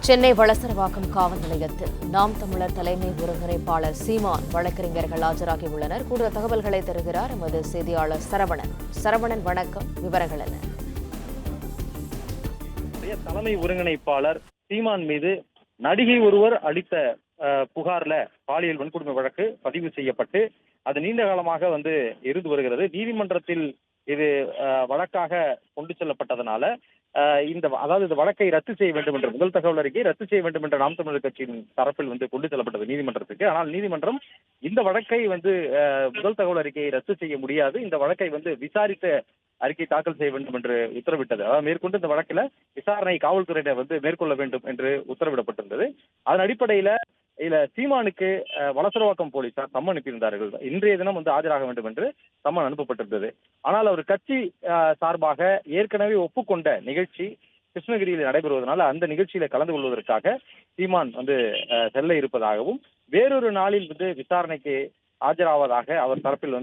சென்னை வளசரவாக்கம் காவல் நிலையத்தில் நாம் தமிழர் தலைமை ஒருங்கிணைப்பாளர் சீமான் வழக்கறிஞர்கள் ஆஜராகியுள்ளனர். கூடுதல் தகவல்களை தருகிறார் எமது செய்தியாளர் சரவணன். சரவணன், வணக்கம். விவரங்கள் என்ன? தலைமை ஒருங்கிணைப்பாளர் சீமான் மீது நடிகை ஒருவர் அளித்த புகார்ல பாலியல் வன்கொடுமை வழக்கு பதிவு செய்யப்பட்டு அது நீண்ட காலமாக இருந்து வருகிறது. நீதிமன்றத்தில் இது வழக்காக கொண்டு செல்லப்பட்டதனால இந்த வழக்கை ரத்து செய்ய வேண்டும் என்ற முதல் தகவல் அறிக்கை ரத்து செய்ய வேண்டும் என்ற நாம் தமிழர் கட்சியின் தரப்பில் கொண்டு செல்லப்பட்டது நீதிமன்றத்துக்கு. ஆனால் நீதிமன்றம் இந்த வழக்கை முதல் தகவல் அறிக்கையை ரத்து செய்ய முடியாது, இந்த வழக்கை விசாரித்த அறிக்கை தாக்கல் செய்ய வேண்டும் என்று உத்தரவிட்டது. அதாவது மேற்கொண்டு இந்த வழக்கில் விசாரணை காவல்துறையினர் மேற்கொள்ள வேண்டும் என்று உத்தரவிடப்பட்டிருந்தது. அதன் அடிப்படையில சீமானுக்கு வளசரவாக்கம் போலீசார் சம்மன் அனுப்பியிருந்தார்கள். இன்றைய தினம் ஆஜராக வேண்டும் என்று சம்மன் அனுப்பப்பட்டிருந்தது. ஆனால் அவர் கட்சி சார்பாக ஏற்கனவே ஒப்புக்கொண்ட நிகழ்ச்சி கிருஷ்ணகிரியில் நடைபெறுவதனால அந்த நிகழ்ச்சியில கலந்து கொள்வதற்காக சீமான் செல்ல இருப்பதாகவும் வேறொரு நாளில் விசாரணைக்கு ஆஜராவதாக அவர் தரப்பில்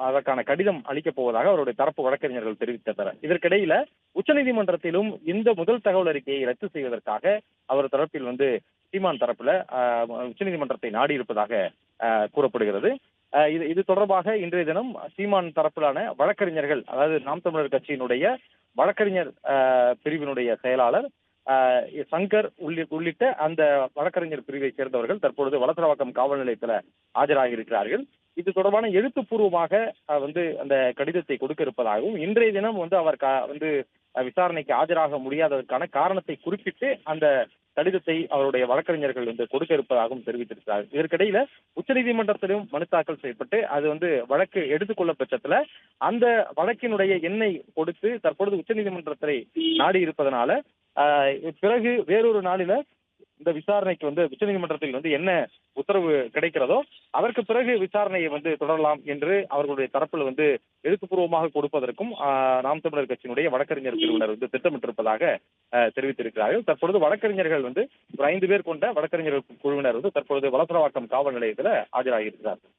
அதற்கான கடிதம் அளிக்கப் போவதாக அவருடைய தரப்பு வழக்கறிஞர்கள் தெரிவித்தனர். இதற்கிடையில உச்சநீதிமன்றத்திலும் இந்த முதல் தகவல் அறிக்கையை ரத்து செய்வதற்காக அவர் தரப்பில் சீமான் தரப்புல உச்சநீதிமன்றத்தை நாடி இருப்பதாக கூறப்படுகிறது. இது தொடர்பாக இன்றைய தினம் சீமான் தரப்பிலான வழக்கறிஞர்கள், அதாவது நாம் தமிழர் கட்சியினுடைய வழக்கறிஞர் பிரிவினுடைய செயலாளர் சங்கர் உள்ளிட்ட அந்த வழக்கறிஞர் பிரிவை சேர்ந்தவர்கள் தற்பொழுது வளசரவாக்கம் காவல் நிலையத்தில் ஆஜராகி இருக்கிறார்கள். இது தொடர்பான எழுத்துப்பூர்வமாக அந்த கடிதத்தை கொடுக்க இருப்பதாகவும் இன்றைய தினம் அவர் விசாரணைக்கு ஆஜராக முடியாததற்கான காரணத்தை குறிப்பிட்டு அந்த கடிதத்தை அவருடைய வழக்கறிஞர்கள் கொடுக்க இருப்பதாகவும் தெரிவித்திருக்கிறார்கள். இதற்கிடையில உச்சநீதிமன்றத்திலும் மனு தாக்கல் செய்யப்பட்டு அது வழக்கு எடுத்துக்கொள்ள பட்சத்துல அந்த வழக்கினுடைய எண்ணை கொடுத்து தற்பொழுது உச்சநீதிமன்றத்தை நாடி இருப்பதனால பிறகு வேறொரு நாளில இந்த விசாரணைக்கு உச்சநீதிமன்றத்தில் என்ன உத்தரவு கிடைக்கிறதோ அதற்கு பிறகு விசாரணையை தொடரலாம் என்று அவர்களுடைய தரப்பில் எழுத்துப்பூர்வமாக கொடுப்பதற்கும் நாம் தமிழர் கட்சியினுடைய வழக்கறிஞர் பிரிவினர் திட்டமிட்டிருப்பதாக தெரிவித்திருக்கிறார்கள். தற்பொழுது வழக்கறிஞர்கள் ஒரு 5 பேர் கொண்ட வழக்கறிஞர்கள் குழுவினர் தற்பொழுது வளசரவாக்கம் காவல் நிலையத்தில் ஆஜராகி இருக்கிறார்கள்.